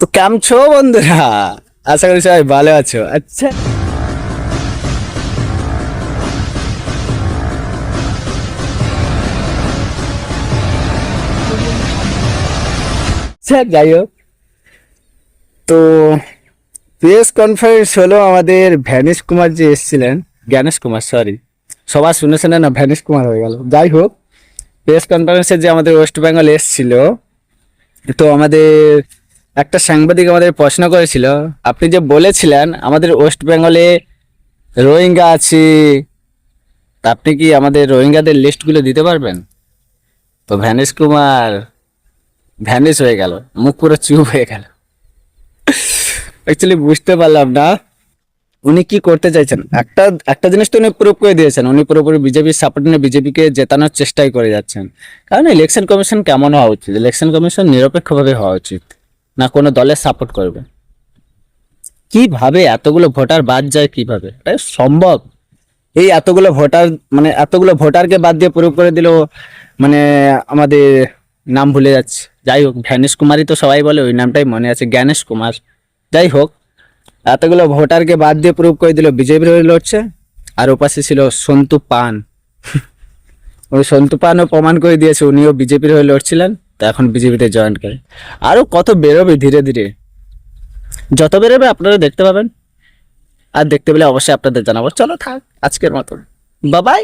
তো কেমন ছো বন্ধুরা? আশা করি সবাই ভালো আছো। আচ্ছা, যাই হোক, তো প্রেস কনফারেন্স হলো আমাদের ভ্যানিশ কুমার যে এসেছিলেন, জ্ঞানেশ কুমার, সরি সবার শুনেছেন না, ভ্যানিশ কুমার হয়ে গেল। যাই হোক, প্রেস কনফারেন্সে যে আমাদের ওয়েস্ট বেঙ্গল এসেছিল, তো আমাদের একটা সাংবাদিক আমাদের প্রশ্ন করেছিল, আপনি যে বলেছিলেন আমাদের ওয়েস্ট বেঙ্গলে রোহিঙ্গা আছে, তা আপনি কি আমাদের রোহিঙ্গাদের লিস্টগুলো দিতে পারবেন? তো ভ্যানিশ কুমার ভ্যানিশ হয়ে গেল, মুখ পুরো চুপ হয়ে গেল। অ্যাকচুয়ালি বুঝতে পারলাম না উনি কি করতে চাইছেন। একটা একটা জিনিস তো উনি প্রুভ করে দিয়েছেন, উনি পুরোপুরি বিজেপির সাপোর্ট নিয়ে বিজেপিকে জেতানোর চেষ্টাই করে যাচ্ছেন। কারণ ইলেকশন কমিশন কেমন হওয়া উচিত? ইলেকশন কমিশন নিরপেক্ষভাবে হওয়া উচিত, না কোনো দলের সাপোর্ট করবে। কিভাবে এতগুলো ভোটার বাদ যায়, কিভাবে এটা সম্ভব? এই এতগুলো ভোটার, মানে এতগুলো ভোটারকে বাদ দিয়ে প্রুভ করে দিল, মানে আমাদের নাম ভুলে যাচ্ছে। যাই হোক, ভ্যানিশ কুমারই তো সবাই বলে, ওই নামটাই মনে আছে, জ্ঞানেশ কুমার। যাই হোক, এতগুলো ভোটারকে বাদ দিয়ে প্রুভ করে দিল বিজেপির হয়ে লড়ছে। আর ওপাশে ছিল সন্তু পান। ওই সন্তু পানও প্রমাণ করে দিয়েছে উনিও বিজেপির হয়ে লড়ছিলেন, তো এখন বিজেপিতে জয়েন করে। আরো কত বেরোবে ধীরে ধীরে, যত বেরোবে আপনারা দেখতে পাবেন। আর দেখতে পেলে অবশ্যই আপনাদের জানাবো। চলো থাক আজকের মতন, বাবাই।